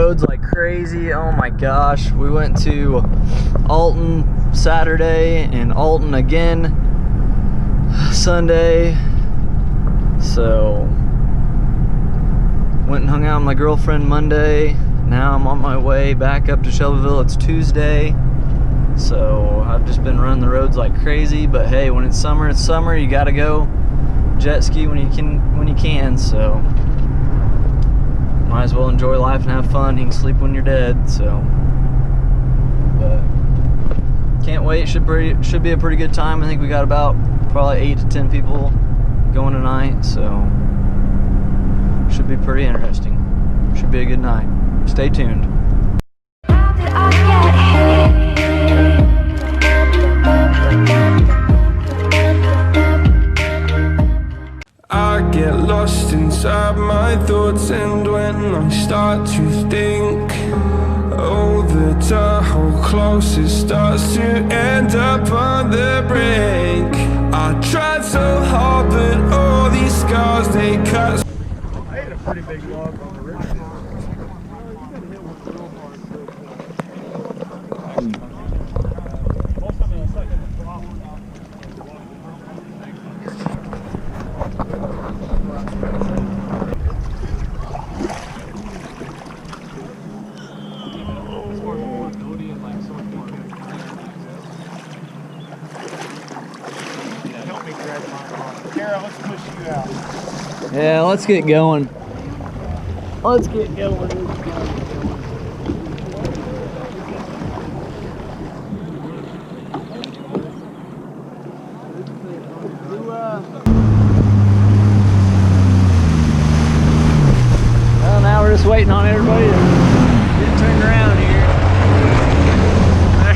roads like crazy. Oh my gosh. We went to Alton Saturday and Alton again Sunday. So went and hung out with my girlfriend Monday. Now I'm on my way back up to Shelbyville. It's Tuesday. So I've just been running the roads like crazy, but hey, when it's summer, it's summer. You gotta go jet ski when you can, so might as well enjoy life and have fun. You can sleep when you're dead, so but can't wait. Should be a pretty good time. I think we got about probably 8 to 10 people going tonight, so should be pretty interesting. Should be a good night. Stay tuned. I get lost inside my thoughts, and when I start to think over to how close it starts to end up on the brink. I tried so hard, but all these scars they cut. I hit a pretty big log on the ridge. Let's push you out. Yeah, let's get going. Let's get going. Well, now we're just waiting on everybody to get turned around here.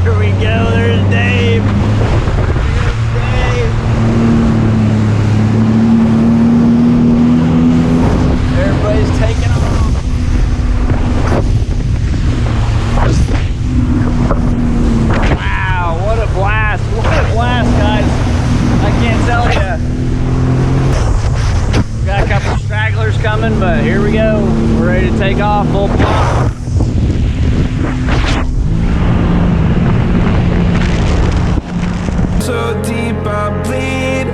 There we go. There's Dave. Everybody's taking off. Wow, what a blast. What a blast, guys. I can't tell you. Got a couple stragglers coming, but here we go. We're ready to take off. Full pump. So deep I bleed.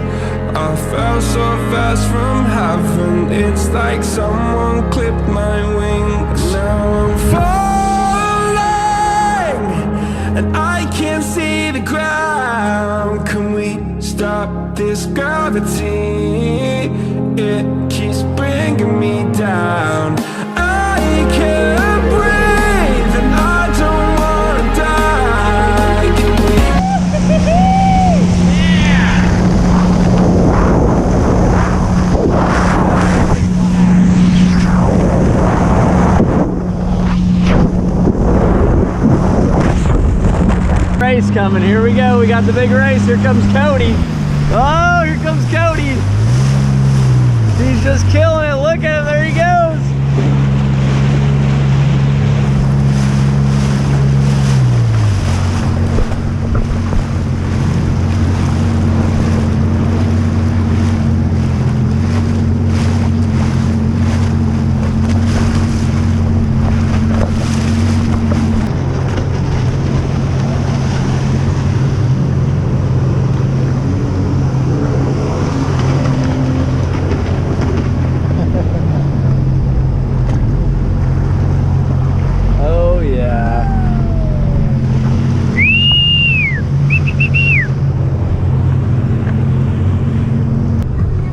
I fell so fast from heaven. It's like someone clipped my wings. Now I'm falling and I can't see the ground. Can we stop this gravity? It keeps bringing me down. I can't breathe and I don't wanna die. Can we race coming. Here we go. We got the big race. Here comes Cody. Oh, here comes Cody. He's just killing it. Look at him. There he goes.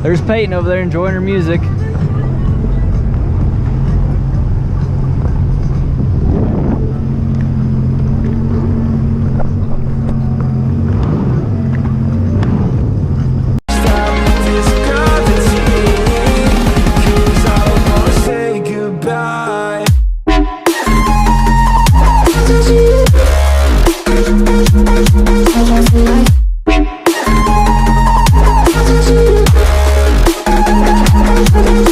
There's Peyton over there enjoying her music. We'll be right back.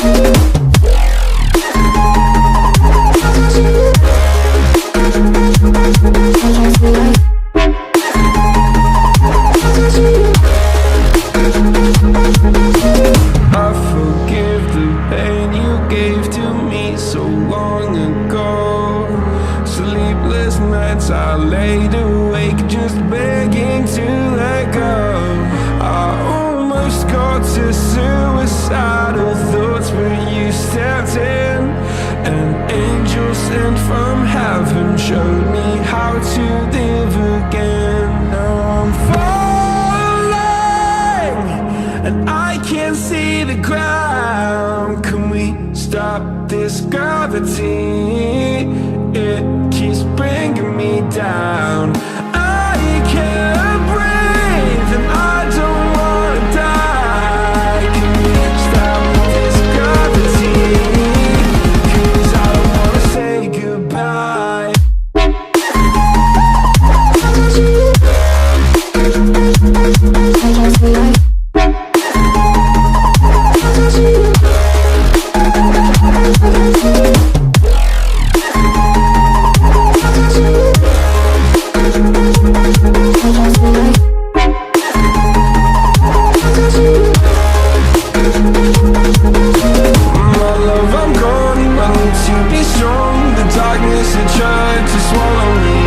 darkness that tried to swallow me.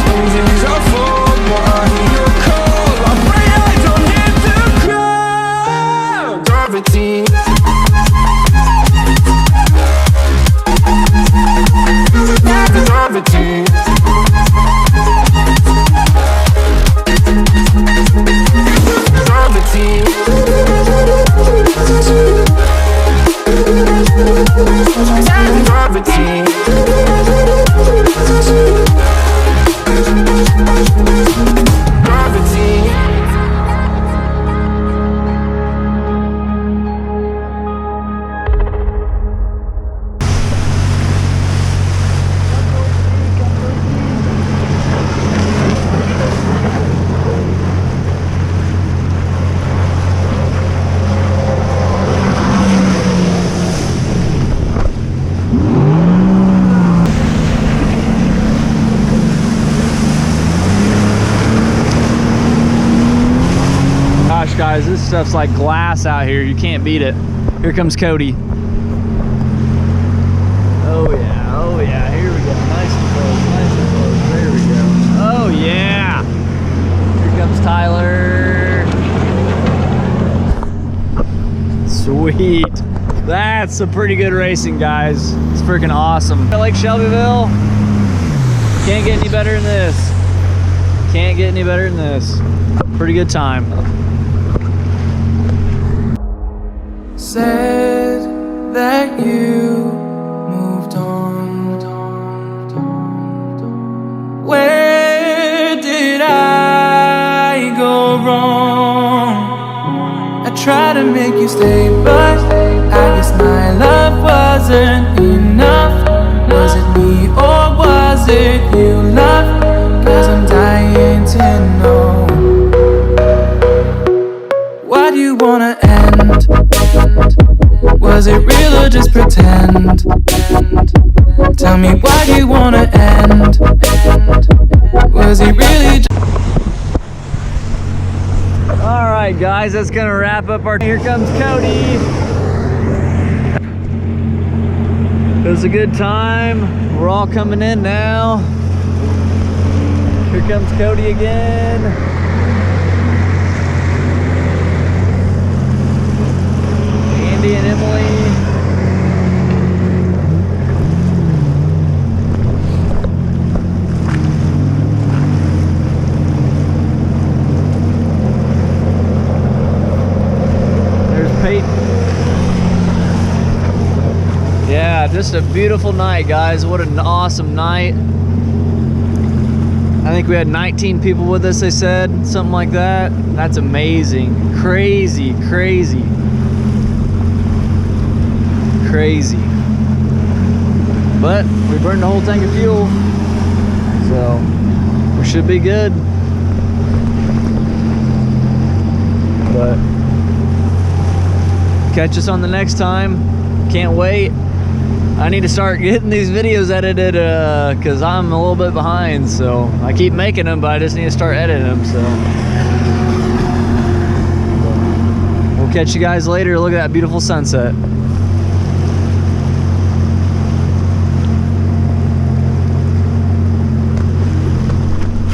Some days I fall, but I hear your call. I pray I don't hit the ground. Gravity. Gravity. Gosh, guys, this stuff's like glass out here. You can't beat it. Here comes Cody. Oh yeah, oh yeah. Here we go. Nice and close, nice and close. There we go. Oh yeah. Here comes Tyler. Sweet. That's some pretty good racing, guys. It's freaking awesome. I like Shelbyville. Can't get any better than this. Can't get any better than this. Pretty good time. Said that you moved on. Where did I go wrong? I tried to make you stay, but I guess my love wasn't enough. Was it me or was it you, love? 'Cause I'm dying to know. Why do you wanna end? Was it real or just pretend? Tell me, why do you wanna end? Was it really just... All right, guys, that's gonna wrap up our... Here comes Cody. It was a good time. We're all coming in now. Here comes Cody again. Andy and Emily. There's Peyton. Yeah, just a beautiful night, guys. What an awesome night. I think we had 19 people with us, they said, something like that. That's amazing. Crazy, crazy. Crazy. But we burned the whole tank of fuel, so we should be good. But catch us on the next time. Can't wait. I need to start getting these videos edited because I'm a little bit behind, so I keep making them, but I just need to start editing them. So we'll catch you guys later. Look at that beautiful sunset.